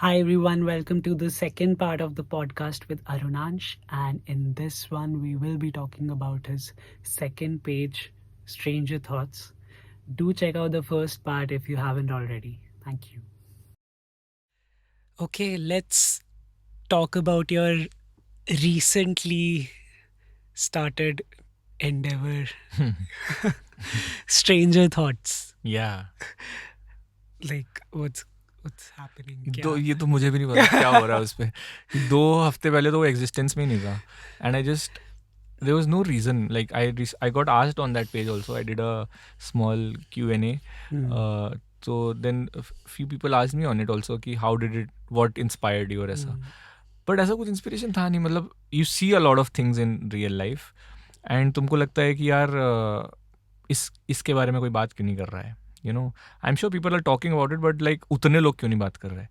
Hi everyone, welcome to the second part of the podcast with Arunansh. And in this one, we will be talking about his second page, Stranger Thoughts. Do check out the first part if you haven't already. Thank you. Okay, let's talk about your recently started endeavor, Stranger Thoughts. Yeah. Like, what's happening? ये तो मुझे भी नहीं पता क्या हो रहा है उस पे 2 हफ्ते पहले तो वो एग्जिस्टेंस में ही नहीं था and I just there was no reason like I got asked on that page also. I did a small Q&A. So then a few people asked me on it also कि how did it, what inspired you और ऐसा. But ऐसा कुछ inspiration था नहीं. मतलब you see a lot of things in real life and तुमको लगता है कि यार इसके बारे में कोई बात क्यों नहीं कर रहा है. You know, I'm sure people are talking about it, but like उतने लोग क्यों नहीं बात कर रहे.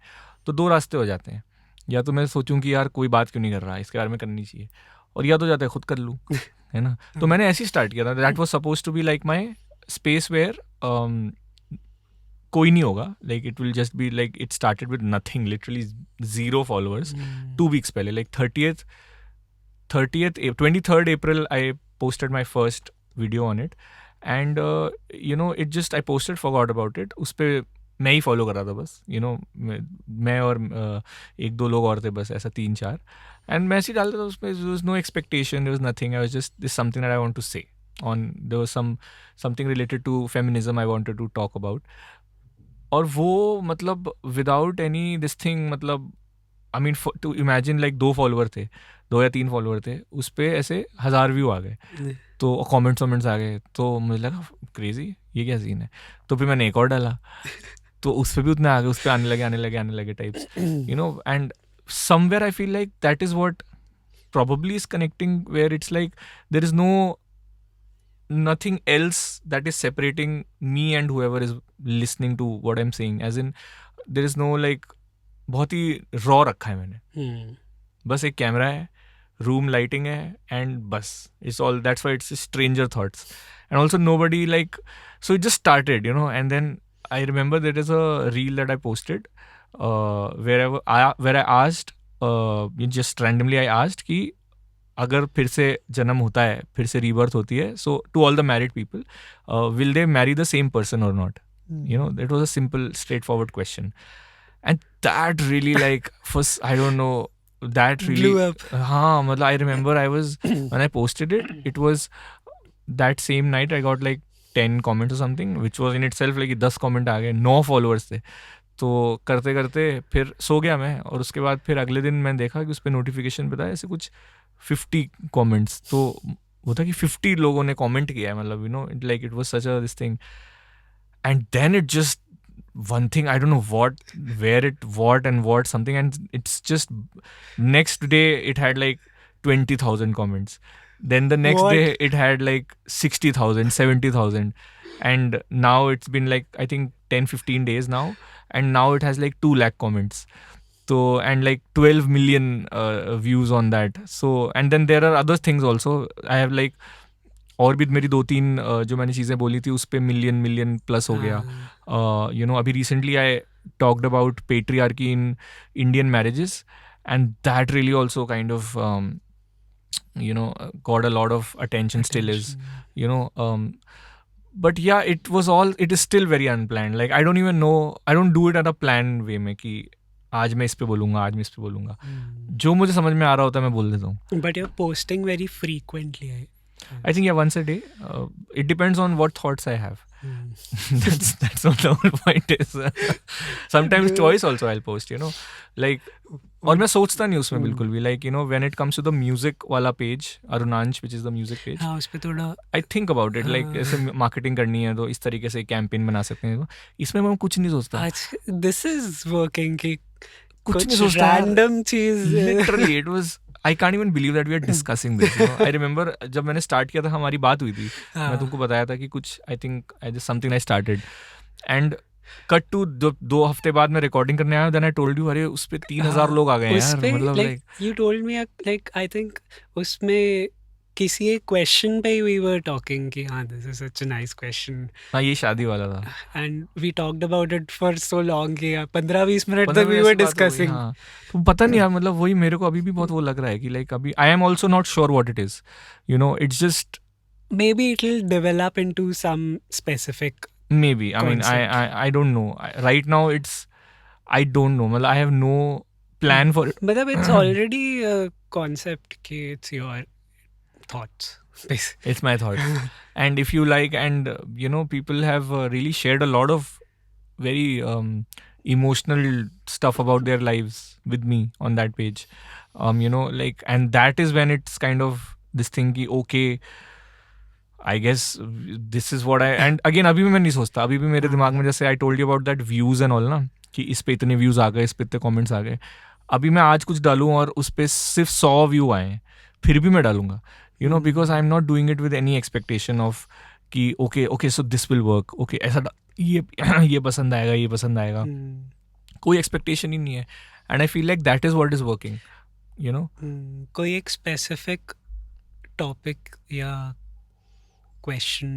तो 2 रास्ते हो जाते हैं. या तो मैं सोचूं कि यार कोई बात क्यों नहीं कर रहा है, इसके बारे में करनी चाहिए, और या तो जाता है खुद कर लूँ, है ना. तो मैंने ऐसे ही स्टार्ट किया था. That was suppose to be like my space where कोई नहीं होगा. Like it will just be like it started with nothing, literally 0 followers 2 weeks पहले. Like 23rd April I posted my first video on it and you know it just I posted, forgot about it. उस पे मैं ही follow कर रहा था बस, you know, मैं और 1-2 लोग और थे बस, ऐसा 3-4. एंड मैं ऐसे ही डालता था उसमें. There was no expectation, there was nothing. I was just this something that I want to say on. There was something related to feminism I wanted to talk about. और वो मतलब विदाउट एनी दिस थिंग, मतलब I mean to imagine like 2 follower थे, 2 या 3 follower थे, उस पर ऐसे 1000 व्यू आ गए. तो कमेंट्स आ गए. तो मुझे लगा क्रेजी, ये क्या सीन है. तो फिर मैंने एक और डाला तो उस पर भी उतने आ गए, उस पर आने लगे types, you know. And somewhere I feel like that is what probably is connecting, where it's like there is nothing else that is separating me and whoever is listening to what I'm saying. As in there is no like, बहुत ही raw रखा है मैंने. बस एक camera है, room lighting है, and बस it's all. That's why it's stranger thoughts. And also nobody like, so it just started, you know. And then I remember there is a reel that I posted where I asked, just randomly I asked कि अगर फिर से जन्म होता है, फिर से rebirth होती है, so to all the married people, will they marry the same person or not? You know, that was a simple, straightforward question. And that really like, first, I don't know, that really blew up. हाँ, मतलब I remember I was when I posted it, it was that same night I got like 10 comments or something, which was in itself like 10 comment आ गए, 9 followers थे. तो करते करते फिर सो गया मैं, और उसके बाद फिर अगले दिन मैंने देखा कि उस पर नोटिफिकेशन बताया ऐसे कुछ 50 कमेंट्स. तो वो था कि 50 लोगों ने कमेंट किया है, मतलब, you know, it like it was such a this thing. And then it just one thing, I don't know what something, and it's just next day it had like 20,000 comments. Then the next day it had like 60,000, 70,000, and now it's been like I think 10-15 days now, and now it has like 2 lakh comments. So, and like 12 million views on that. So, and then there are other things also. I have like, और भी मेरी 2-3 जो मैंने चीज़ें बोली थी उस पर मिलियन प्लस हो गया. यू नो, अभी recently I talked about patriarchy in Indian marriages, and that really also kind of you know, got a lot of attention. Still is, you know, but yeah, it is still very unplanned. Like I don't do it at a planned way में कि आज मैं इस पे बोलूँगा, जो मुझे समझ में आ रहा होता है मैं बोल देता हूँ. But you're posting very frequently. I think, yeah, once a day. It depends on what thoughts I have. That's what the whole point is. Sometimes twice also I'll post, you know, like. और मैं सोचता नहीं उसमें बिल्कुल भी, like, you know, when it comes to the music वाला page, Arunansh, which is the music page, हाँ, उस पे थोड़ा I think about it, like ऐसे मार्केटिंग करनी है तो इस तरीके से कैंपेन बना सकते हैं. इसमें मैं कुछ नहीं सोचता. this is working कि कुछ नहीं सोचता. random चीज. Literally, it was. I can't even believe that we are discussing this. You know? I remember जब मैंने स्टार्ट किया था हमारी बात हुई थी, मैं तुमको बताया था कि कुछ I think just something I started, and cut to 2 हफ्ते बाद मैं रिकॉर्डिंग करने आया. देन आई टोल्ड यू, अरे उस पे 3,000 लोग आ गए यार. मतलब like you told me like I think उसमें किसी एक क्वेश्चन पे we were talking कि हाँ this is such a nice question हाँ ये शादी वाला था. and we talked about it for so long कि 15-20 मिनट 15 तक we मिनट were ऐसी बात हो गई. discussing. हाँ तो पता नहीं यार, मतलब वही मेरे को अभी भी बहुत वो लग रहा है कि लाइक अभी I am also not sure what it is, you know, it's just Maybe it will develop into some specific maybe, I mean, concept. I don't know. Right now it's, I don't know, मतलब I have no plan for it. मतलब it's already a concept कि it's your thoughts. basically. It's my thoughts. And if you like, and you know, people have really shared a lot of very emotional stuff about their lives with me on that page. You know, like, and that is when it's kind of this thing कि okay, I guess this is what I, and again अभी भी मैं नहीं सोचता, अभी भी मेरे दिमाग में जैसे I told you about that views and all ना, कि इस पे इतने views आ गए, इस पे इतने comments आ गए, अभी मैं आज कुछ डालूं और उस पे सिर्फ 100 व्यू आए, फिर भी मैं डालूंगा, you know, because I'm not doing it with any expectation of कि okay so this will work, okay ऐसा ये पसंद आएगा, ये पसंद आएगा, कोई expectation ही नहीं है, and I feel like that is what is working, you know. कोई एक specific topic या question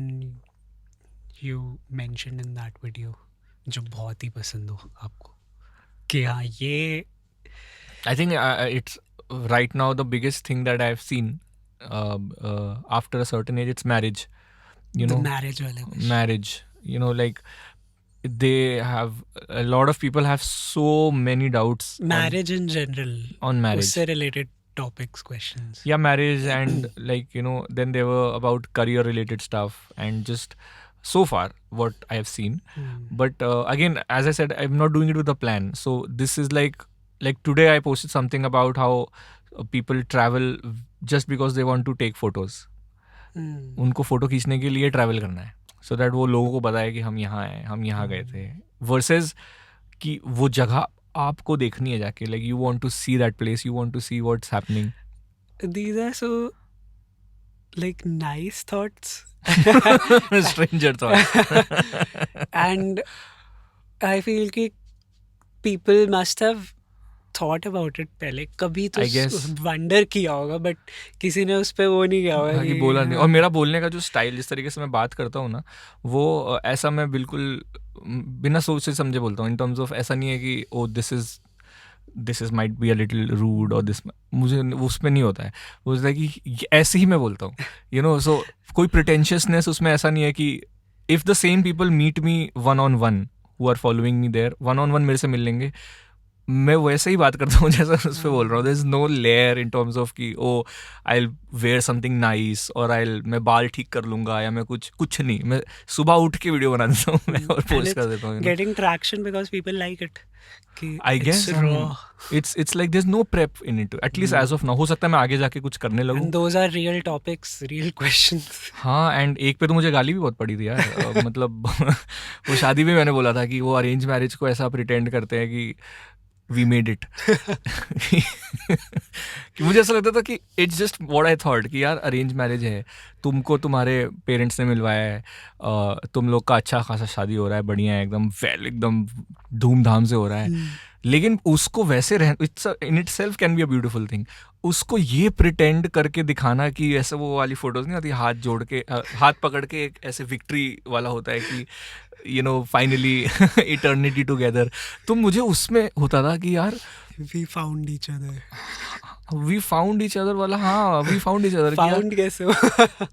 you mentioned in that video जो बहुत ही पसंद हो आपको कि हाँ ये I think it's right now the biggest thing that I've seen after a certain age, it's marriage, you the know, marriage वाले question. marriage, you know, like they have, a lot of people have so many doubts marriage in general on marriage. उससे related topics questions. Yeah, marriage and like, you know, then they were about career related stuff, and just so far what I have seen. But again, as I said, I'm not doing it with a plan. So this is like today I posted something about how people travel just because they want to take photos. उनको photo खींचने के लिए travel करना है, so that वो लोगों को पता है कि हम यहाँ हैं, हम यहाँ गए थे, versus कि वो जगह आपको देखनी है जाके, like you want to see that place, you want to see what's happening. These are so like nice thoughts. Stranger thoughts. And I feel कि people must have thought about it पहले, कभी तो I guess. wonder किया होगा, but किसी ने उस पे वो नहीं किया होगा कि बोला नहीं. और मेरा बोलने का जो स्टाइल, जिस तरीके से मैं बात करता हूँ ना, वो ऐसा मैं बिल्कुल बिना सोच से समझे बोलता हूँ, इन टर्म्स ऑफ ऐसा नहीं है कि oh this is might be a little rude और दिस, मुझे उसमें नहीं होता है, वो होता है कि ऐसे ही मैं बोलता हूँ, यू नो. सो कोई प्रिटेंशियसनेस उसमें ऐसा नहीं है कि if the same people meet me one-on-one who are following me there, one-on-one मेरे से मिल लेंगे, मैं वैसे ही बात करता हूँ जैसा उस पर बोल रहा हूँ. There is no layer in terms of कि oh I wear something nice, और मैं बाल ठीक कर लूंगा, या मैं कुछ नहीं, मैं सुबह उठ के वीडियो बना देता हूँ मैं और पोस्ट कर देता हूँ. Getting traction because people like it. I guess it's like there's no prep in it, at least as of now. हो सकता है मैं आगे जाके कुछ करने लगूं. And those are real topics, real questions. हाँ, एंड एक पे तो मुझे गाली भी बहुत पड़ी थी यार. मतलब वो शादी में मैंने बोला था कि वो अरेंज मैरिज को ऐसा प्रिटेंड करते हैं कि वी मेड इट. कि मुझे ऐसा लगता था कि it's just what I thought कि यार अरेंज मैरिज है, तुमको तुम्हारे पेरेंट्स ने मिलवाया है, तुम लोग का अच्छा खासा शादी हो रहा है, बढ़िया है, एकदम वेल, एकदम धूमधाम से हो रहा है. लेकिन उसको वैसे it's in it self can be a beautiful thing. उसको ये प्रिटेंड करके दिखाना कि ऐसे वो वाली फोटोज नहीं आती, हाथ जोड़ के, हाथ पकड़ के एक ऐसे विक्ट्री वाला होता है कि you know finally eternity together. तो मुझे उसमें होता था कि यार We found each other. We found each other वाला. हाँ, we found each other. Found कैसे हो?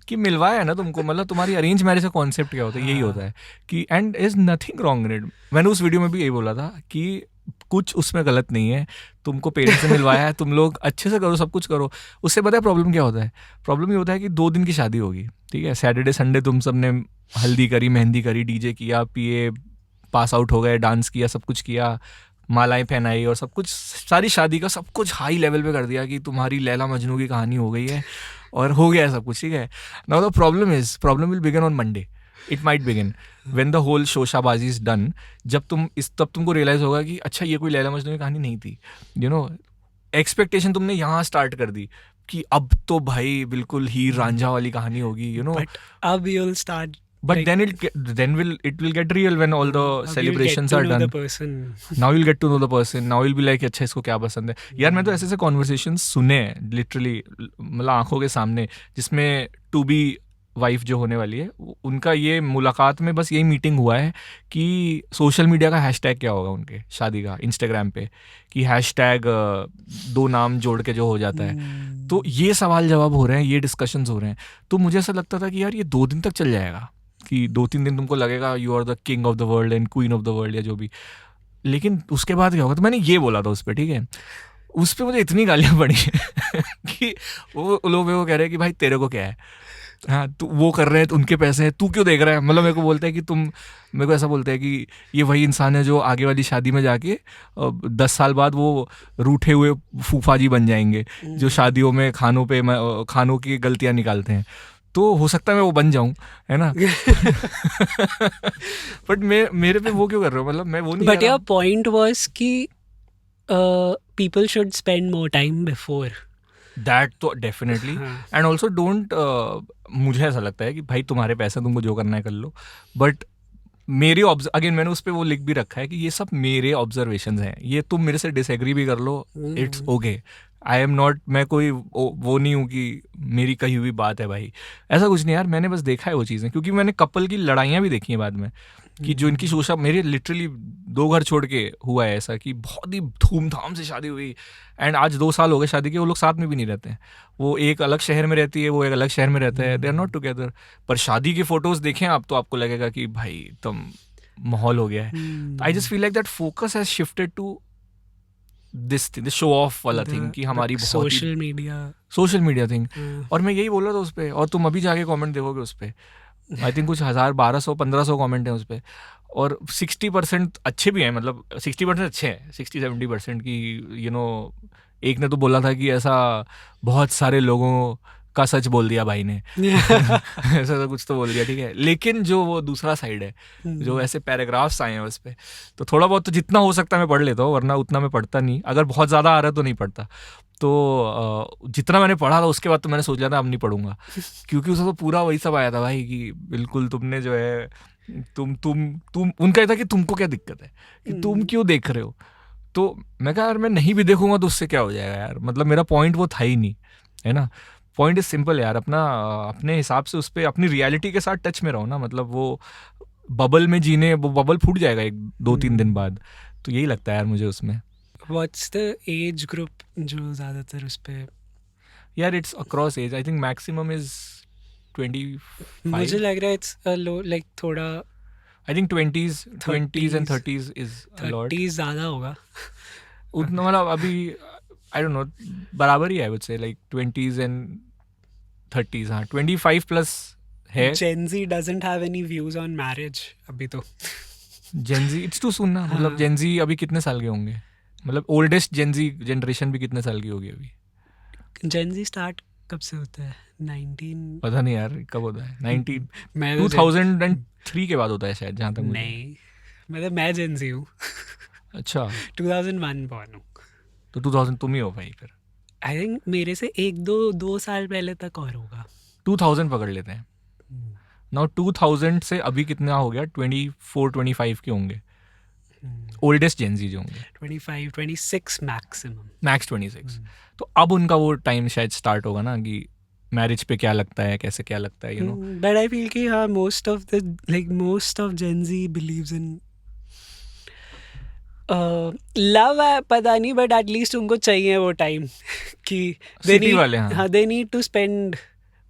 कि मिलवाया है ना तुमको, मतलब तुम्हारी अरेंज मैरिज का कॉन्सेप्ट क्या होता है, यही होता है कि and is nothing wrong in it. मैंने उस वीडियो में भी यही बोला था कि कुछ उसमें गलत नहीं है, तुमको पेरेंट्स से मिलवाया है, तुम लोग अच्छे से करो, सब कुछ करो. उससे पता है प्रॉब्लम क्या होता है? प्रॉब्लम ये होता है कि 2 दिन की शादी होगी, ठीक है, सैटरडे संडे तुम सब ने हल्दी करी, मेहंदी करी, डीजे किया, पिए, पास आउट हो गए, डांस किया, सब कुछ किया, मालाएं पहनाई, और सब कुछ, सारी शादी का सब कुछ हाई लेवल पे कर दिया कि तुम्हारी लैला मजनू की कहानी हो गई है और हो गया सब कुछ, ठीक है. Now the problem will begin on Monday. It might begin when the whole शोशाबाजी इज डन. जब तब तुमको रियलाइज होगा कि अच्छा ये कोई लैला मजनू की कहानी नहीं थी. यू नो, एक्सपेक्टेशन तुमने यहाँ स्टार्ट कर दी कि अब तो भाई बिल्कुल हीर रांझा वाली कहानी होगी, यू नो. But अब you'll start But Like- then it will get real when all the अब you'll celebrations get to are know done. the person. Now you'll get to know the person. Now you'll be like, अच्छा इसको क्या पसंद है यार. मैं तो ऐसे कॉन्वर्सेशंस सुने हैं लिटरली, मतलब आंखों के सामने, जिसमें टू बी वाइफ जो होने वाली है उनका ये मुलाकात में बस यही मीटिंग हुआ है कि सोशल मीडिया का हैशटैग क्या होगा उनके शादी का इंस्टाग्राम पे, कि हैशटैग 2 नाम जोड़ के जो हो जाता है. तो ये सवाल जवाब हो रहे हैं, ये डिस्कशंस हो रहे हैं. तो मुझे ऐसा लगता था कि यार ये 2 दिन तक चल जाएगा, कि 2-3 दिन तुमको लगेगा you are the king of the world and queen of the world या जो भी. लेकिन उसके बाद क्या होगा, तो मैंने ये बोला था उस पर, ठीक है. उस पर मुझे इतनी गालियाँ पड़ी कि वो लोग मेरे को कह रहे हैं कि भाई तेरे को क्या है, हाँ तू वो कर रहे हैं तो उनके पैसे हैं, तू क्यों देख रहा है. मतलब मेरे को बोलता है कि तुम, मेरे को ऐसा बोलता है कि ये वही इंसान है जो आगे वाली शादी में जाके 10 साल बाद वो रूठे हुए फूफाजी बन जाएंगे जो शादियों में खानों की गलतियाँ निकालते हैं. तो हो सकता है मैं वो बन जाऊं, है ना. बट मेरे पे वो क्यों कर रहे हो, मतलब मैं वो नहीं But कर रहा. your point was कि people should spend more time before. That तो डेफिनेटली. एंड ऑल्सो डोंट, मुझे ऐसा लगता है कि भाई तुम्हारे पैसे, तुमको जो करना है कर लो. बट मेरी अगेन मैंने उस पर वो लिख भी रखा है कि ये सब मेरे ऑब्जर्वेशंस हैं, ये तुम मेरे से डिसएग्री भी कर लो, it's okay. I am not, मैं कोई वो नहीं हूँ कि मेरी कही हुई बात है भाई, ऐसा कुछ नहीं यार. मैंने बस देखा है वो चीज़ें, क्योंकि मैंने कपल की लड़ाइयाँ भी देखी हैं बाद में, कि जो इनकी सोशल, मेरे लिटरली 2 घर छोड़ के हुआ है ऐसा कि बहुत ही धूमधाम से शादी हुई, एंड आज 2 साल हो गए शादी के, वो लोग साथ में भी नहीं रहते हैं. वो एक अलग शहर में रहती है, वो एक अलग शहर में रहता है, दे आर नॉट टुगेदर. पर शादी की फोटोज देखें आप तो आपको लगेगा कि भाई तुम माहौल हो गया है. I just feel like that focus has shifted to this thing, show off वाला थिंग, कि हमारी बहुत ही सोशल मीडिया थिंग. और मैं यही बोल रहा था उस पर, और तुम अभी जाके कमेंट देखोगे उस पर, आई थिंक कुछ 1000, 1200, 1500 कमेंट हैं उस पर, और 60% अच्छे भी हैं, मतलब 60% अच्छे हैं, 60-70% की यू नो. एक ने तो बोला था कि ऐसा बहुत सारे लोगों का सच बोल दिया भाई ने. ऐसा तो कुछ तो बोल दिया, ठीक है. लेकिन जो वो दूसरा साइड है, जो ऐसे पैराग्राफ्स आए हैं उस पर, तो थोड़ा बहुत तो जितना हो सकता है मैं पढ़ लेता हूँ, वरना उतना मैं पढ़ता नहीं. अगर बहुत ज़्यादा आ रहा है तो नहीं पढ़ता. तो जितना मैंने पढ़ा था उसके बाद तो मैंने सोच लिया था अब नहीं पढ़ूंगा, क्योंकि उसमें तो पूरा वही सब आया था भाई कि बिल्कुल तुमने जो है तुम उनका ये था कि तुमको क्या दिक्कत है, कि तुम क्यों देख रहे हो. तो मैं कहा यार मैं नहीं भी देखूंगा तो उससे क्या हो जाएगा यार, मतलब मेरा पॉइंट वो था ही नहीं, है ना. पॉइंट इज सिंपल यार, अपने हिसाब से उस पर अपनी रियलिटी के साथ टच में रहो ना. मतलब वो बबल में जीने, वो बबल फूट जाएगा 1-2-3 दिन बाद. तो यही लगता है यार मुझे उसमें. What's the age group जो ज़्यादातर उस पे? यार it's across age, I think maximum is 25. मुझे लग रहा है it's a low, like थोड़ा I think 20s and 30s is a lot. 30s ज़्यादा होगा. उतना मतलब अभी आई डोंट नो, बराबर ही है, I would say like 20s and 30s. हाँ 25 प्लस है. Gen Z doesn't have any views on marriage अभी तो. Gen Z it's too soon ना. मतलब Gen Z अभी कितने साल के होंगे, मतलब ओल्डेस्ट Gen Z जनरेशन भी कितने साल की होगी अभी. Gen Z start कब से होता है? 19? पता नहीं यार कब होता है. 2003 के बाद होता है शायद, जहाँ तक मुझे. नहीं, मतलब मैं Gen Z हूँ. अच्छा 2001 born हूँ. तो 2000 तुम ही हो भाई फिर. I think मेरे से 1-2 साल पहले तक और होगा. 2000 पकड़ लेते हैं. नाउ 2000 से अभी कितना हो गया, 24-25 के होंगे ओल्डेस्ट जेन जी जो होंगे. 25-26 मैक्सिमम. मैक्स 26. तो अब उनका वो टाइम शायद स्टार्ट होगा ना कि मैरिज पे क्या लगता है, कैसे क्या लगता है, you know. But I feel कि हाँ most of Gen Z believes in love है, पता नहीं, बट एटलीस्ट उनको चाहिए वो टाइम कि सिटी वाले. हाँ दे नीड टू स्पेंड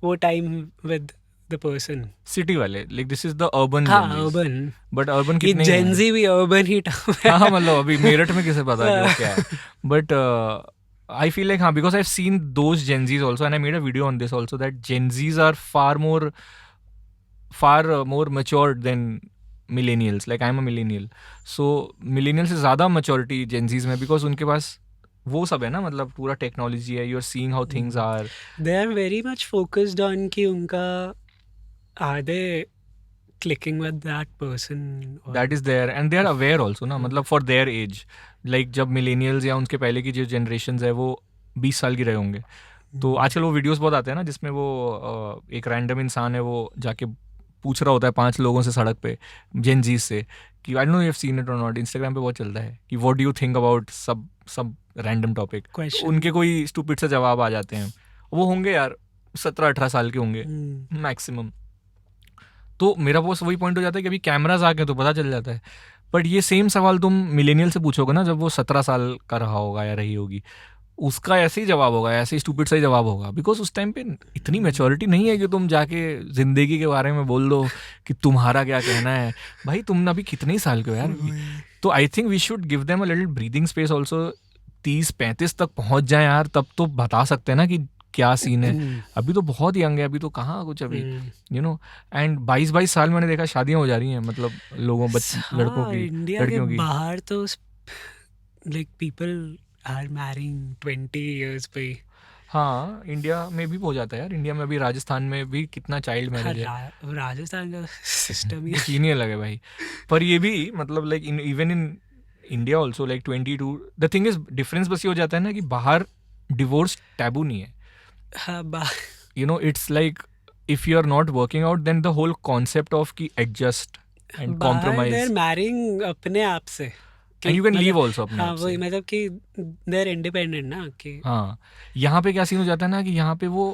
वो time with the person. City वाले, like this is the urban. हाँ अर्बन. बट अर्बन कितने जेन जी भी अर्बन ही टर्म है. हाँ मतलब अभी मेरठ में किसे पता है क्या है. But I feel like, because I've seen those Gen Zs also, and I made a video on this also, that Gen Zs are far more matured than millennials. Like I'm a millennial, so millennials से ज़्यादा maturity Gen Zs में, because उनके पास वो सब है ना, मतलब पूरा टेक्नोलॉजी है. You're seeing how things are. They are very much focused on कि उनका are they clicking with that person or... that is there, and they are aware also ना, मतलब for their age. Like जब millennials या उनके पहले की जो generations है वो 20 साल की रहे होंगे, तो आजकल वो वीडियोस बहुत आते हैं ना जिसमें वो एक रैंडम इंसान है, वो जाके पूछ रहा होता है 5 लोगों से सड़क पे, जेन जी से, कि I don't know you have seen it और नॉट, इंस्टाग्राम पे बहुत चलता है कि what do you think about सब रैंडम टॉपिक, Question. उनके कोई स्टूपिड से जवाब आ जाते हैं, वो होंगे यार 17-18 साल के होंगे मैक्सिमम। तो मेरा बस वही पॉइंट हो जाता है कि अभी कैमराज आ गए तो पता चल जाता है, बट ये सेम सवाल तुम मिलेनियल से पूछोगे ना, जब वो 17 साल का रहा होगा या रही होगी, उसका ऐसे ही जवाब होगा, ऐसे ही स्टूपिड सा ही जवाब होगा, बिकॉज उस टाइम पे इतनी मैच्योरिटी नहीं है कि तुम जाके जिंदगी के बारे में बोल दो कि तुम्हारा क्या कहना है। भाई तुम अभी कितने ही साल के हो यार। तो I think we should give them a little breathing space also. 30-35 तक पहुंच जाए यार, तब तो बता सकते हैं ना कि क्या सीन है। अभी तो बहुत यंग है, अभी तो कहाँ कुछ अभी, यू नो। एंड 22-22 साल मैंने देखा शादियां हो जा रही हैं, मतलब लोगों लड़कों की, इंडिया के लड़कियों की। बाहर तो like people are marrying 20 years पे। हाँ, इंडिया में भी हो जाता है यार। इंडिया में भी, राजस्थान में भी कितना चाइल्ड मैरिज है। राजस्थान का सिस्टम ही सीन ही अलग है भाई। पर ये भी मतलब like even in India also like 22। The thing is difference बस ये हो जाता है ना कि बाहर डिवोर्स टैबू नहीं है, हाँ, you know. It's like if you are not working out then the whole concept of की एडजस्ट एंड बाहर कॉम्प्रोमाइज, they're marrying अपने आप से एंड यू कैन लीव मतलब ऑल्सो अपने हाँ आप से। वही मतलब कि they're independent ना कि हाँ, यहाँ पे क्या सीन हो जाता है ना कि यहाँ पे वो,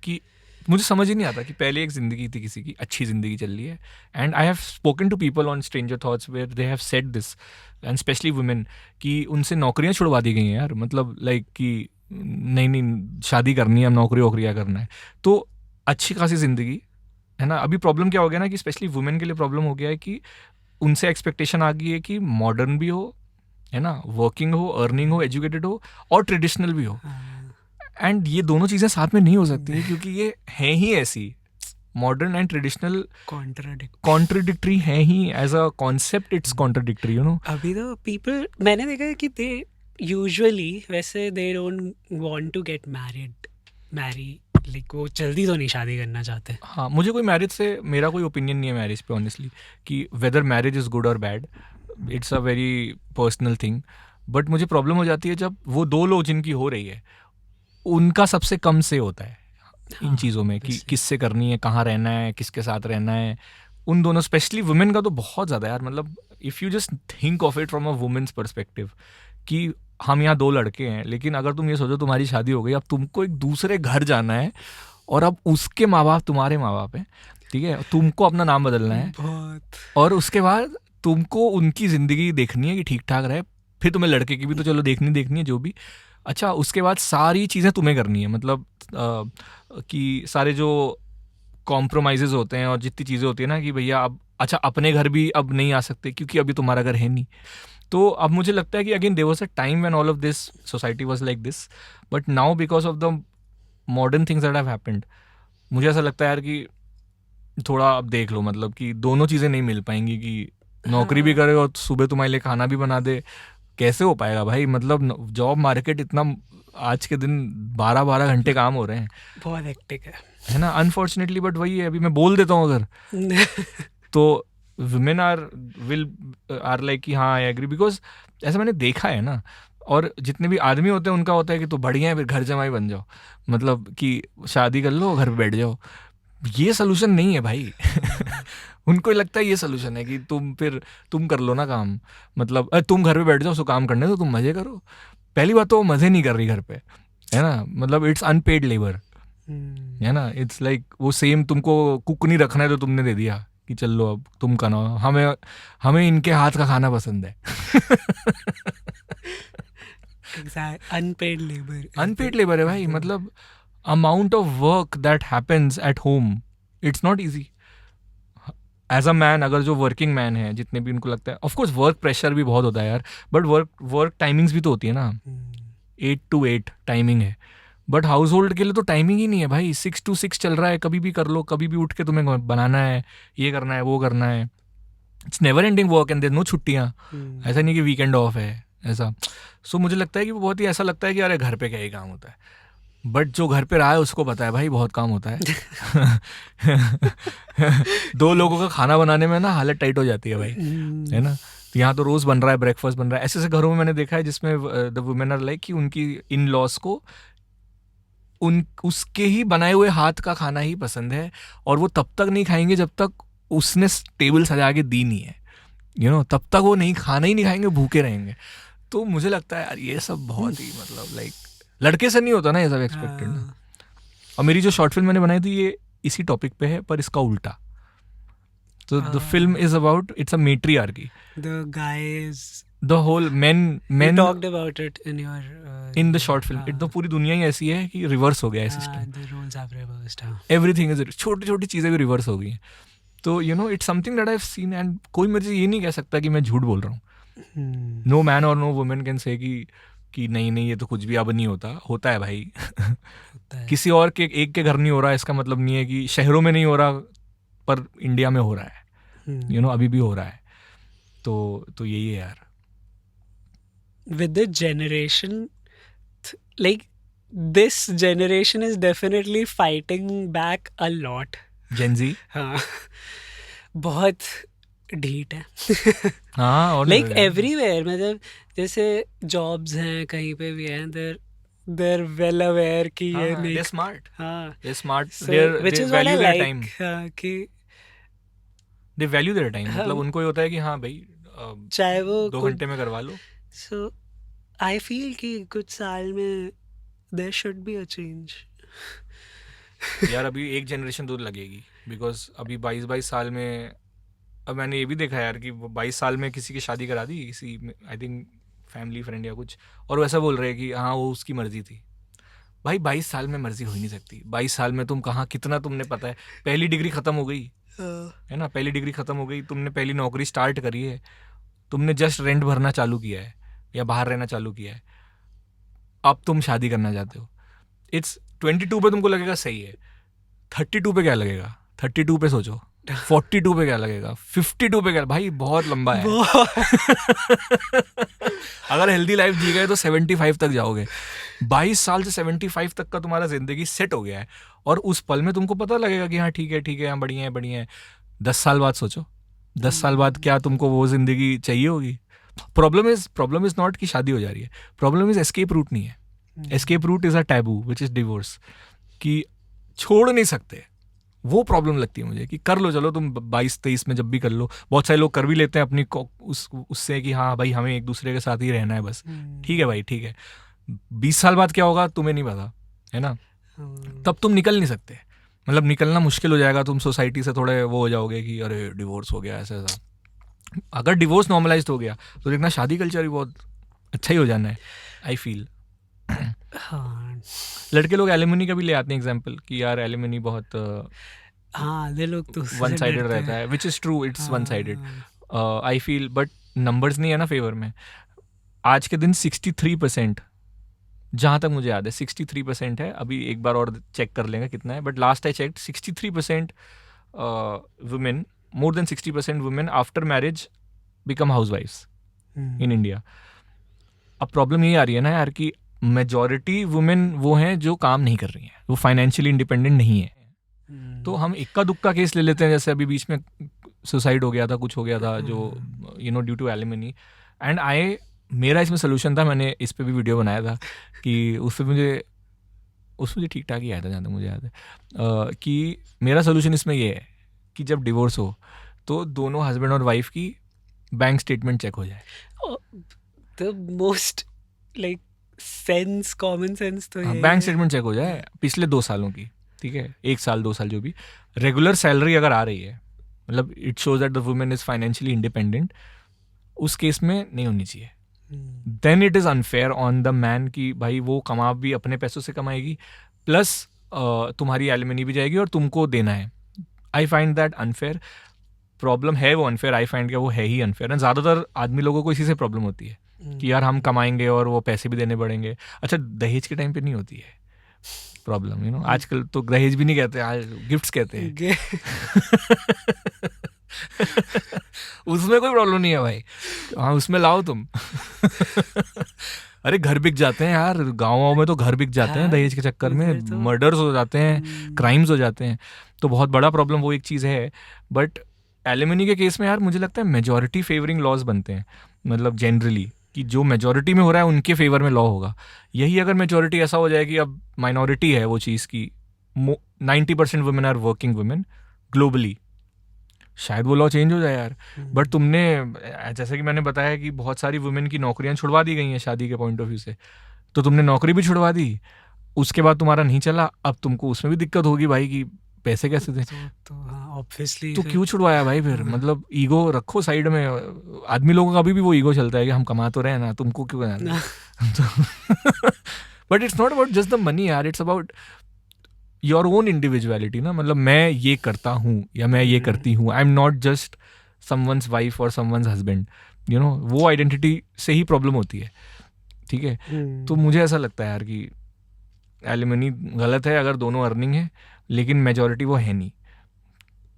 कि मुझे समझ ही नहीं आता कि पहले एक ज़िंदगी थी, किसी की अच्छी ज़िंदगी चल रही है, and I have spoken to people on stranger thoughts where they have said this, and specially women, कि उनसे नौकरियां छुड़वा दी गई हैं यार। मतलब लाइक कि नहीं शादी करनी है, अब नौकरी वोकरियाँ करना है, तो अच्छी खासी ज़िंदगी है ना। अभी प्रॉब्लम क्या हो गया ना कि स्पेशली वुमेन के लिए प्रॉब्लम हो गया है कि उनसे एक्सपेक्टेशन आ गई है कि मॉडर्न भी हो, है ना, वर्किंग हो, अर्निंग हो, एजुकेटेड हो, और ट्रेडिशनल भी हो। एंड ये दोनों चीज़ें साथ में नहीं हो सकती है, क्योंकि ये हैं ही ऐसी, मॉडर्न एंड ट्रेडिशनल कॉन्ट्रडिक्टरी है ही, as a concept it's contradictory, you know. अभी तो पीपल मैंने देखा है कि दे यूजुअली वैसे they don't want to get marry like वो जल्दी तो नहीं शादी करना चाहते। हाँ, मुझे कोई मैरिज से, मेरा कोई ओपिनियन नहीं है मैरिज पे ऑनेस्टली, कि वेदर मैरिज इज़ गुड और bad, it's a very personal thing. But मुझे प्रॉब्लम हो जाती है जब वो दो लोग जिनकी हो रही है उनका सबसे कम से होता है इन चीज़ों में, कि किससे करनी है, कहाँ रहना है, किसके साथ रहना है। उन दोनों, स्पेशली वुमेन का तो बहुत ज़्यादा यार। मतलब if you just think of it from a woman's perspective, कि हम यहाँ 2 लड़के हैं, लेकिन अगर तुम ये सोचो तुम्हारी शादी हो गई, अब तुमको एक दूसरे घर जाना है, और अब उसके माँ बाप तुम्हारे माँ बाप हैं, ठीक है, तुमको अपना नाम बदलना है, और उसके बाद तुमको उनकी ज़िंदगी देखनी है कि ठीक ठाक रहे, फिर तुम्हें लड़के की भी तो चलो देखनी है जो भी। अच्छा, उसके बाद सारी चीज़ें तुम्हें करनी है, मतलब कि सारे जो कॉम्प्रोमाइज़ेज़ होते हैं और जितनी चीज़ें होती है ना, कि भैया अब अच्छा अपने घर भी अब नहीं आ सकते क्योंकि अभी तुम्हारा घर है नहीं। तो अब मुझे लगता है कि again there was a time when all of this society was like this, but now because of the modern things that have happened, मुझे ऐसा लगता है यार कि थोड़ा अब देख लो, मतलब कि दोनों चीज़ें नहीं मिल पाएंगी, कि नौकरी भी करे और सुबह तुम्हारे लिए खाना भी बना दे, कैसे हो पाएगा भाई। मतलब जॉब मार्केट इतना आज के दिन 12-12 घंटे काम हो रहे हैं, बहुत हेक्टिक है ना, अनफॉर्चुनेटली। बट वही है, अभी मैं बोल देता हूँ अगर तो वुमेन आर लाइक कि हाँ आई एग्री, बिकॉज ऐसा मैंने देखा है ना। और जितने भी आदमी होते हैं उनका होता है कि तो बढ़िया है, फिर घर जमाई बन जाओ, मतलब कि शादी कर लो, घर पे बैठ जाओ। ये सोल्यूशन नहीं है भाई उनको लगता है ये सोल्यूशन है कि तुम कर लो ना काम, मतलब तुम घर पे बैठ जाओ, सो काम करने दो, तुम मजे करो। पहली बात तो वो मजे नहीं कर रही घर पे, है ना, मतलब इट्स अनपेड लेबर, है ना। इट्स लाइक वो सेम तुमको कुक नहीं रखना है तो तुमने दे दिया कि चल लो अब तुम बनाओ, हमें इनके हाथ का खाना पसंद है अनपेड लेबर है भाई। मतलब amount of work that happens at home, it's not easy. As a man, अगर जो वर्किंग मैन है, जितने भी उनको लगता है, ऑफकोर्स वर्क प्रेशर भी बहुत होता है यार, बट वर्क टाइमिंग्स भी तो होती है ना, 8 to 8 टाइमिंग है। बट हाउस होल्ड के लिए तो टाइमिंग ही नहीं है भाई, 6 to 6 चल रहा है, कभी भी कर लो, कभी भी उठ के तुम्हें बनाना है, ये करना है, वो करना है। It's never ending work and there no छुट्टियाँ, ऐसा नहीं कि वीकेंड ऑफ है ऐसा। सो मुझे लगता है कि वो बहुत ही ऐसा लगता है कि अरे घर पे क्या ही काम होता है, बट जो घर पे रहा है उसको पता है भाई बहुत काम होता है 2 लोगों का खाना बनाने में ना हालत टाइट हो जाती है भाई, है ना। तो यहाँ तो रोज़ बन रहा है, ब्रेकफास्ट बन रहा है, ऐसे घरों में मैंने देखा है जिसमें द वुमेन आर लाइक कि उनकी इन लॉज को उसके ही बनाए हुए हाथ का खाना ही पसंद है, और वो तब तक नहीं खाएंगे जब तक उसने टेबल सजा के दी नहीं है, तब तक वो नहीं खाना ही नहीं खाएंगे, भूखे रहेंगे। तो मुझे लगता है यार ये सब बहुत ही मतलब लाइक लड़के से नहीं होता ना ये सब एक्सपेक्टेड ना। और मेरी जो शॉर्ट फिल्म मैंने बनाई थी ये इसी टॉपिक पे है, पर इसका उल्टा। तो the film is about, it's a matriarchy. The guys, the whole you men talked about it in your in the short film, तो पूरी दुनिया ही ऐसी है कि रिवर्स हो गया है system, the roles have reversed. Everything is, छोटी छोटी चीज़ें भी रिवर्स हो गई हैं। तो it's something that I have seen, and कोई मेरे से ये नहीं कह सकता कि मैं झूठ बोल रहा हूँ। नो मैन और नो वुमेन कैन से कि नहीं ये तो कुछ भी अब नहीं होता है भाई। किसी और के एक के घर नहीं हो रहा, इसका मतलब नहीं है कि शहरों में नहीं हो रहा, पर इंडिया में हो रहा है, अभी भी हो रहा है। तो यही है यार। With the generation, like this generation is definitely fighting back a lot. Gen Z, हाँ, बहुत ढीठ है। हाँ, और Like everywhere, मतलब जैसे jobs हैं कहीं पे भी हैं, they're well aware कि ये नहीं, they're smart, हाँ, they're smart, so they which is what I value their like, time, हाँ, कि they value their time, हाँ, मतलब उनको ये होता है कि हाँ भाई चाहे वो 2 घंटे में करवा लो। So I feel कि कुछ साल में there should be a change. यार अभी एक जनरेशन दूर लगेगी, बिकॉज अभी 22 साल में, अब मैंने ये भी देखा यार कि 22 साल में किसी की शादी करा दी, किसी आई थिंक फैमिली फ्रेंड या कुछ, और वैसा बोल रहे हैं कि हाँ वो उसकी मर्जी थी। भाई 22 साल में मर्जी हो ही नहीं सकती। 22 साल में तुम कहाँ, कितना तुमने, पता है पहली डिग्री खत्म हो गई है ना, पहली डिग्री खत्म हो गई, तुमने पहली नौकरी स्टार्ट करी है, तुमने जस्ट रेंट भरना चालू किया है या बाहर रहना चालू किया है, अब तुम शादी करना चाहते हो। इट्स 22 पे तुमको लगेगा सही है, 32 पे क्या लगेगा, 32 पे सोचो, 42 पे क्या लगेगा, 52 पे क्या, भाई बहुत लंबा है। अगर हेल्दी लाइफ जी गए तो 75 तक जाओगे। 22 साल से 75 तक का तुम्हारा जिंदगी सेट हो गया है, और उस पल में तुमको पता लगेगा कि हाँ ठीक है हाँ बढ़िया है। 10 साल बाद सोचो, 10 साल बाद क्या तुमको वो जिंदगी चाहिए होगी। प्रॉब्लम इज नॉट कि शादी हो जा रही है, प्रॉब्लम इज एस्केप रूट नहीं है। Escape route is a taboo which is divorce, कि छोड़ नहीं सकते। वो प्रॉब्लम लगती है मुझे कि कर लो, चलो तुम 22-23 में जब भी कर लो। बहुत सारे लोग कर भी लेते हैं अपनी उससे कि हाँ भाई हमें एक दूसरे के साथ ही रहना है बस। ठीक है भाई, ठीक है। 20 साल बाद क्या होगा तुम्हें नहीं पता, है ना। तब तुम निकल नहीं सकते, मतलब निकलना मुश्किल हो जाएगा। तुम सोसाइटी से थोड़े वो हो जाओगे कि अरे डिवोर्स हो गया ऐसा। अगर डिवोर्स नॉर्मलाइज हो गया तो देखना शादी कल्चर भी बहुत अच्छा ही हो जाना है, आई फील। लड़के लोग एलिमनी का भी ले आते हैं एग्जाम्पल कि यार एलिमनी बहुत दे लोग तो वन साइडेड रहता है, which is true, it's one sided I feel. But numbers नहीं है ना फेवर में। आज के दिन 63%, जहाँ तक मुझे याद है 63% है। अभी एक बार और चेक कर लेंगे कितना है, but last I checked 63% women, more than 60% women after marriage become housewives in India. अब प्रॉब्लम ये आ रही है ना यार कि मेजॉरिटी वुमेन वो हैं जो काम नहीं कर रही हैं, वो फाइनेंशियली इंडिपेंडेंट नहीं है। तो हम इक्का दुक्का केस ले लेते हैं, जैसे अभी बीच में सुसाइड हो गया था, कुछ हो गया था जो ड्यू टू एलिमनी। एंड मेरा इसमें सोल्यूशन था, मैंने इस पे भी वीडियो बनाया था कि उसमें मुझे ठीक ठाक ही आया था जहाँ तक मुझे याद है कि मेरा सोल्यूशन इसमें ये है कि जब डिवोर्स हो तो दोनों हस्बैंड और वाइफ की बैंक स्टेटमेंट चेक हो जाए। The most like sense, common sense तो ये बैंक स्टेटमेंट चेक हो जाए पिछले 2 सालों की, ठीक है, 1 साल 2 साल जो भी रेगुलर सैलरी अगर आ रही है, मतलब it shows that the women is financially independent, उस केस में नहीं होनी चाहिए। Then it is unfair on the man कि भाई वो कमा भी अपने पैसों से कमाएगी, प्लस तुम्हारी एलिमनी भी जाएगी और तुमको देना है। I find that unfair. Problem है वो अनफेयर, आई फाइंड कि वो है ही अनफेयर। ज़्यादातर आदमी लोगों को इसी से प्रॉब्लम होती है कि यार हम कमाएंगे और वो पैसे भी देने पड़ेंगे। अच्छा, दहेज के टाइम पे नहीं होती है प्रॉब्लम, आजकल तो दहेज भी नहीं कहते, आज गिफ्ट्स कहते हैं। उसमें कोई प्रॉब्लम नहीं है भाई, हाँ उसमें लाओ तुम। अरे घर बिक जाते हैं यार, गाँव में तो घर बिक जाते हैं दहेज के चक्कर में, मर्डर्स हो जाते हैं, क्राइम्स हो जाते हैं। तो बहुत बड़ा प्रॉब्लम वो एक चीज़ है। बट एलिमनी के केस में यार मुझे लगता है मेजॉरिटी फेवरिंग लॉज बनते हैं, मतलब जनरली कि जो मेजोरिटी में हो रहा है उनके फेवर में लॉ होगा। यही अगर मेजोरिटी ऐसा हो जाए कि अब माइनॉरिटी है वो चीज़ की, 90% women are working women globally, शायद वो लॉ चेंज हो जाए यार। बट तुमने, जैसे कि मैंने बताया कि बहुत सारी वुमेन की नौकरियां छुड़वा दी गई हैं शादी के पॉइंट ऑफ व्यू से, तो तुमने नौकरी भी छुड़वा दी, उसके बाद तुम्हारा नहीं चला, अब तुमको उसमें भी दिक्कत होगी भाई कि पैसे कैसे दें। तो हाँ ऑब्वियसली तो क्यों छुड़वाया भाई फिर? मतलब ईगो रखो साइड में। आदमी लोगों का अभी भी वो ईगो चलता है कि हम कमा तो रहे हैं ना, तुमको क्यों करना है? But it's not about just the money यार, it's about your own individuality ना। मतलब मैं ये करता हूँ या मैं ये करती हूँ, आई am not just someone's wife और समवंस हस्बैंड, यू नो, वो आइडेंटिटी से ही प्रॉब्लम होती है, ठीक है। तो मुझे ऐसा लगता है यार कि एलिमनी गलत है अगर दोनों अर्निंग है, लेकिन मेजोरिटी वो है नहीं,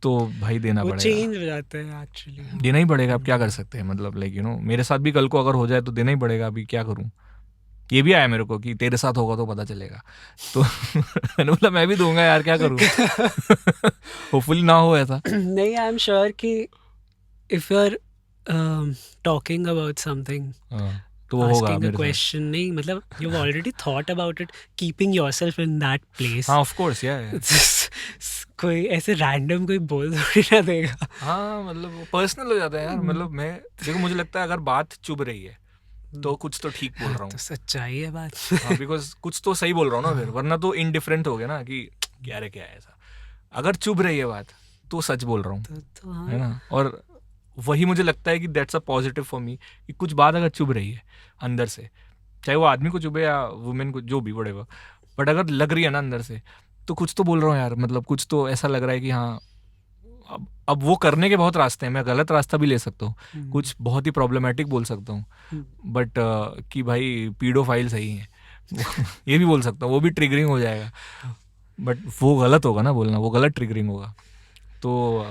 तो भाई देना वो पड़ेगा, चेंज हो जाता है एक्चुअली, देना ही पड़ेगा। अब क्या कर सकते हैं, मतलब लाइक यू नो, मेरे साथ भी कल को अगर हो जाए तो देना ही पड़ेगा। अभी क्या करूँ, ये भी आया मेरे को कि तेरे साथ होगा तो पता चलेगा, तो मैंने बोला मैं भी दूंगा यार, क्या करूँ। होपफुली ना हो ऐसा। नहीं, आई एम श्योर कि if you are talking about something, तो वो होगा asking a मेरे साथ। question, नहीं मतलब you've already thought about it, keeping yourself in that place. हाँ ऑफ कोर्स यार। कोई ऐसे रैंडम कोई बोल थोड़ी ना देगा। हाँ मतलब वो पर्सनल हो जाता है यार। मतलब मैं देखो, मुझे लगता है अगर बात चुभ रही है तो कुछ तो ठीक बोल रहा हूँ। तो सच्चाई है बात। हाँ, बिकॉज कुछ तो सही बोल रहा हूँ ना फिर, वरना तो इनडिफरेंट हो गया ना कि क्या रे क्या है ऐसा। अगर चुभ रही है बात तो सच बोल रहा हूँ, तो हाँ, है ना। और वही मुझे लगता है कि that's a positive for me, कि कुछ बात अगर चुभ रही है अंदर से, चाहे वो आदमी को चुभे या वुमेन को, जो भी वड़ेगा, बट अगर लग रही है ना अंदर से, तो कुछ तो बोल रहा हूँ यार। मतलब कुछ तो ऐसा लग रहा है कि हाँ, अब वो करने के बहुत रास्ते हैं, मैं गलत रास्ता भी ले सकता हूँ, कुछ बहुत ही प्रॉब्लमेटिक बोल सकता हूँ, बट कि भाई पीडोफाइल सही है ये भी बोल सकता हूँ, वो भी ट्रिगरिंग हो जाएगा, बट वो गलत होगा ना बोलना, वो गलत ट्रिगरिंग होगा। तो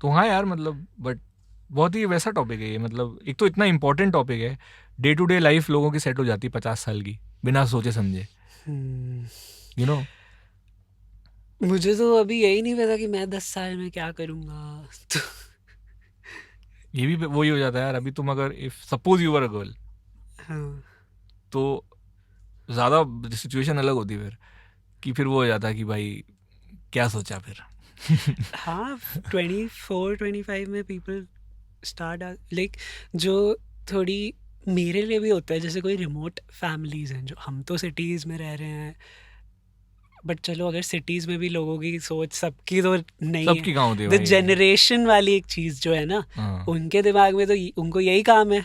हाँ यार, मतलब बट बहुत ही वैसा टॉपिक है ये। मतलब एक तो इतना इंपॉर्टेंट टॉपिक है, डे टू डे लाइफ लोगों की सेट हो जाती है 50 साल की बिना सोचे समझे, यू नो। मुझे तो अभी यही नहीं पता कि मैं 10 साल में क्या करूँगा। तो ये भी वही हो जाता है यार। अभी तुम अगर if suppose you were a girl, हाँ, तो ज़्यादा सिचुएशन अलग होती है फिर, कि फिर वो हो जाता है कि भाई क्या सोचा फिर। हाँ 24-25 में पीपल स्टार्ट लाइक, जो थोड़ी मेरे लिए भी होता है, जैसे कोई रिमोट फैमिलीज हैं, जो हम तो सिटीज़ में रह रहे हैं, बट चलो अगर सिटीज़ में भी लोगों की सोच सबकी तो नहीं है, सबकी कहाँ होती है द भाई। जनरेशन वाली एक चीज़ जो है ना, हाँ, उनके दिमाग में तो उनको यही काम है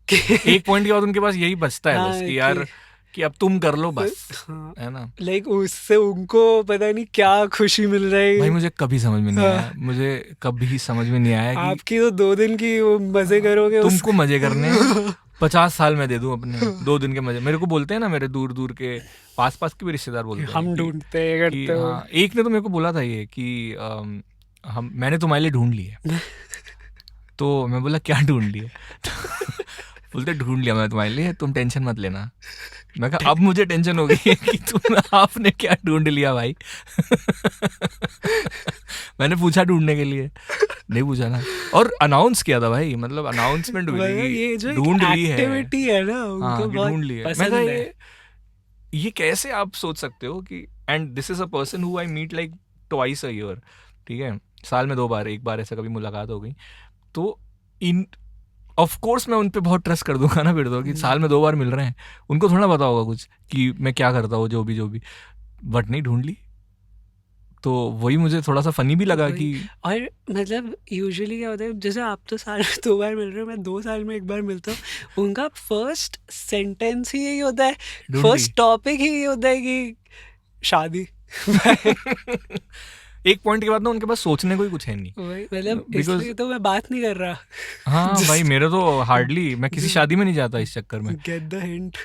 कि एक पॉइंट के बाद उनके पास यही बचता है बस, हाँ, कि यार कि अब तुम कर लो बस, हाँ, है ना। लाइक उससे उनको पता नहीं क्या खुशी मिल रही भाई है। मुझे कभी समझ में नहीं आया, मुझे कभी समझ में नहीं आया कि आपकी तो 2 दिन की वो मजे करोगे उस तुमको मजे करने 50 साल में दे दूं अपने 2 दिन के मजे। मेरे को बोलते हैं ना, मेरे दूर दूर के पास पास के भी रिश्तेदार बोलते हैं हम कि ढूंढते कि करते हो। हाँ, एक ने तो मेरे को बोला था ये कि मैंने तुम्हारे लिए ढूंढ ली है। तो मैं बोला क्या ढूंढ लिया? बोलते ढूंढ लिया मैं तुम्हारे लिए, तुम टेंशन मत लेना। मैं कहा अब मुझे टेंशन हो गई है कि तुम आपने क्या ढूंढ लिया भाई। मैंने पूछा ढूंढने के लिए, नहीं पूछा ना। और अनाउंस किया था भाई, मतलब अनाउंसमेंट हुई थी कि ये जो ढूंढ ली है। एक्टिविटी है ना, उनको हाँ, कि बहुत ढूंढ ली है। मैं पसंद कहा है। ये कैसे आप सोच सकते हो कि, and this is a person who I meet like twice a year, ठीक है, साल में 2 बार, एक बार ऐसा कभी मुलाकात हो गई, तो इन ऑफ कोर्स मैं उन पे बहुत ट्रस्ट कर दूंगा ना फिर तो, कि साल में 2 बार मिल रहे हैं, उनको थोड़ा पता होगा कुछ कि मैं क्या करता हूँ, जो भी। बट नहीं, ढूंढ ली। तो वही मुझे थोड़ा सा फनी भी लगा कि और मतलब यूजुअली क्या होता है, जैसे आप तो साल में 2 बार मिल रहे हो, मैं 2 साल में 1 बार मिलता हूँ, उनका फर्स्ट सेंटेंस ही यही होता है, ढूंढ फर्स्ट टॉपिक ही यही होता है कि शादी। एक पॉइंट के बाद ना उनके पास सोचने को ही कुछ है नहीं, वही मतलब Because- इसलिए तो मैं बात नहीं कर रहा। हाँ भाई, मेरे तो हार्डली, मैं किसी शादी में नहीं जाता इस चक्कर में। Get the hint.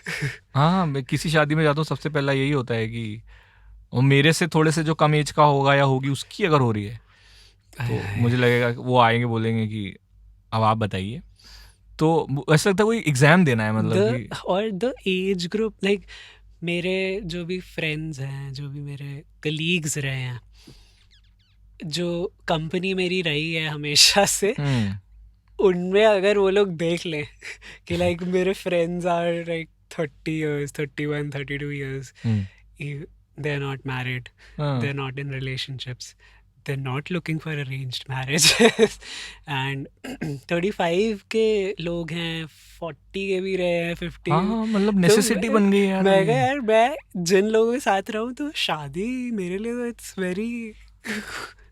हाँ, मैं किसी शादी में जाता हूँ, सबसे पहला यही होता है कि वो मेरे से थोड़े से जो कम एज का होगा या होगी, उसकी अगर हो रही है तो मुझे लगेगा कि वो आएंगे, बोलेंगे कि अब आप बताइए। तो ऐसा लगता है कोई एग्जाम देना है, मतलब कि और द एज ग्रुप, लाइक मेरे जो भी फ्रेंड्स हैं, जो भी मेरे कलीग्स रहे हैं, जो कंपनी मेरी रही है हमेशा से, उनमें अगर वो लोग देख लें कि लाइक मेरे friends are like 30 years 31 32 years they're not married, they're not in relationships, they're not looking for arranged marriages and 35 के लोग हैं, 40 के भी रहे हैं, 50 हाँ मतलब तो नेसेसिटी बन गई है यार मैं ये। कहा यार मैं जिन लोगों के साथ रहूँ तो शादी मेरे लिए तो इट्स वेरी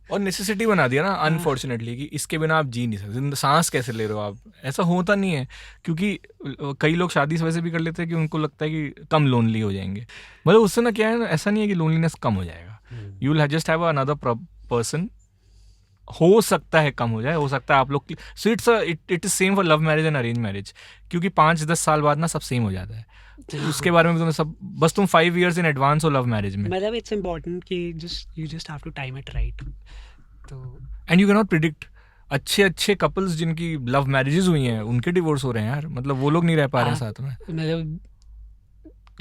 और नेसेसिटी बना दिया ना अनफॉर्चुनेटली, कि इसके बिना आप जी नहीं सकते, सांस कैसे ले रहे हो आप, ऐसा होता नहीं है। क्योंकि कई लोग शादी इस वजह से भी कर लेते हैं कि उनको लगता है कि कम लोनली हो जाएंगे। मतलब उससे ना क्या है ना, ऐसा नहीं है कि लोनलीनेस कम हो जाएगा, you will just have another person. हो सकता है कम हो जाए, हो सकता है आप लोग, so it is same for love marriage and arrange marriage, क्योंकि 5-10 साल बाद ना सब सेम हो जाता है। उसके बारे में तुम्हें सब, बस तुम 5 years इन एडवांस हो लव मैरिज में, मतलब इट्स इम्पोर्टेंट कि you just have to time it right. तो and you can not predict. अच्छे कपल्स जिनकी लव मैरिजेस हुई हैं उनके डिवोर्स हो रहे हैं यार, मतलब वो लोग नहीं रह पा रहे हैं साथ में। मतलब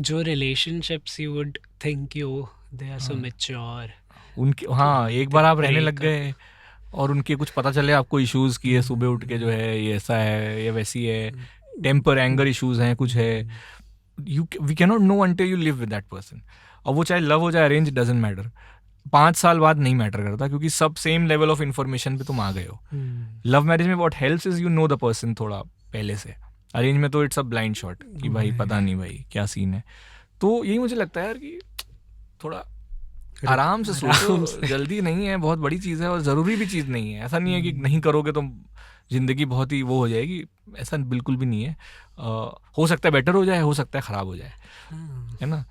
जो relationships you would think you they are so mature, उनके, हाँ एक बार आप रहने लग गए और उनके कुछ पता चले आपको इश्यूज की है, सुबह उठ के जो है ये ऐसा है, ये वैसी है, टेम्पर एंगर इश्यूज हैं, कुछ है, we can not know until you live with that person. और वो चाहे लव हो चाहे अरेंज, डजेंट मैटर, 5 साल बाद नहीं मैटर करता, क्योंकि सब सेम लेवल ऑफ इन्फॉर्मेशन पे तुम आ गए हो। लव मैरिज में what helps is you know the person थोड़ा पहले से, अरेंज में तो इट्स अ ब्लाइंड शॉट कि भाई पता नहीं भाई क्या सीन है। तो यही मुझे लगता है यार कि थोड़ा आराम से सोचो, जल्दी नहीं है, बहुत बड़ी चीज़ है और ज़रूरी भी चीज़ नहीं है। ऐसा नहीं है कि नहीं करोगे तो ज़िंदगी बहुत ही वो हो जाएगी, ऐसा बिल्कुल भी नहीं है। हो सकता है बेटर हो जाए, हो सकता है ख़राब हो जाए, है ना।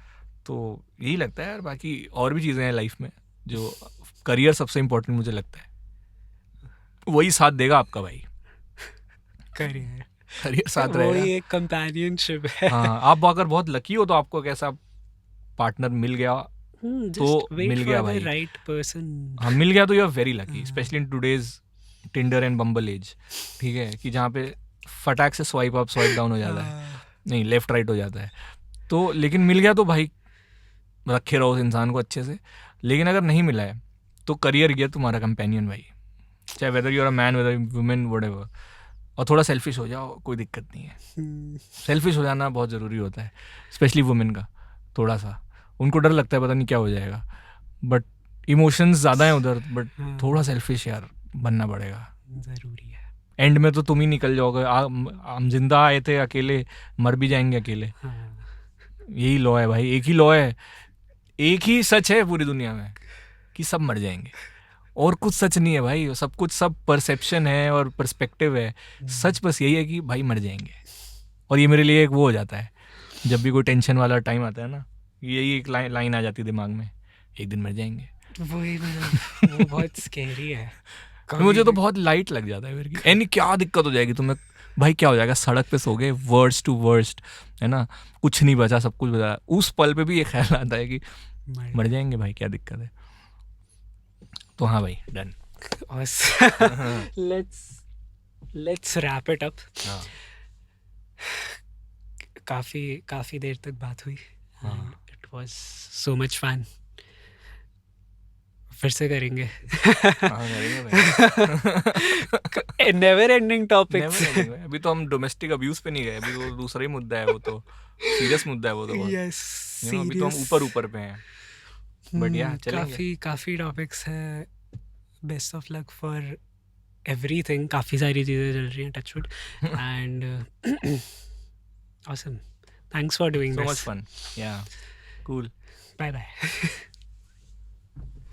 तो यही लगता है यार, बाकी और भी चीज़ें हैं लाइफ में, जो करियर सबसे इम्पोर्टेंट मुझे लगता है, वही साथ देगा आपका भाई। करियर साथ रहेगा, वही एक कंपेनियनशिप है। हाँ आप अगर बहुत लकी हो तो आपको एक ऐसा पार्टनर मिल गया तो मिल गया भाई, राइट पर्सन। हाँ मिल गया तो you are very lucky, specially in today's Tinder and Bumble age, ठीक है, कि जहाँ पे फटाक से स्वाइप अप स्वाइप डाउन हो जाता है, नहीं लेफ्ट राइट हो जाता है। तो लेकिन मिल गया तो भाई रखे रहो उस इंसान को अच्छे से। लेकिन अगर नहीं मिला है तो करियर गया तुम्हारा कंपेनियन भाई, चाहे whether you are a man whether women whatever. और थोड़ा सेल्फिश हो जाओ, कोई दिक्कत नहीं है, सेल्फिश हो जाना बहुत ज़रूरी होता है, स्पेशली वुमेन का। थोड़ा सा उनको डर लगता है पता नहीं क्या हो जाएगा, बट इमोशंस ज़्यादा हैं उधर, बट थोड़ा सेल्फिश यार बनना पड़ेगा, ज़रूरी है। एंड में तो तुम ही निकल जाओगे। हम जिंदा आए थे अकेले, मर भी जाएंगे अकेले, यही लॉ है भाई, एक ही लॉ है, एक ही सच है पूरी दुनिया में कि सब मर जाएंगे, और कुछ सच नहीं है भाई, सब कुछ सब परसेप्शन है और पर्सपेक्टिव है। सच बस यही है कि भाई मर जाएंगे। और ये मेरे लिए एक वो हो जाता है, जब भी कोई टेंशन वाला टाइम आता है ना, यही एक लाइन आ जाती है दिमाग में, एक दिन मर जाएंगे। वही मतलब वो बहुत स्कैरी है। मुझे तो बहुत लाइट लग जाता है फिर कि एनी क्या दिक्कत हो जाएगी तुम्हें, भाई क्या हो जाएगा, सड़क पे सो गए, वर्स्ट टू वर्स्ट, है ना, कुछ नहीं बचा, सब कुछ बचा। उस पल पे भी ये ख्याल आता है कि मर जाएंगे भाई, क्या दिक्कत है। तो हाँ भाई done, let's wrap it up. काफ़ी देर तक बात हुई, it was so much fun. फिर से करेंगे नेवर एंडिंग टॉपिक्स। अभी तो हम डोमेस्टिक अब्यूज पे नहीं गए, अभी वो दूसरा ही मुद्दा है, वो तो सीरियस मुद्दा है वो तो। यस, अभी तो हम ऊपर पे हैं, बट या चलेंगे। काफ़ी टॉपिक्स है। Best of luck for everything, काफ़ी सारी चीज़ें चल रही हैं, touchwood, and awesome, thanks for doing so this, much fun, yeah, cool, bye bye.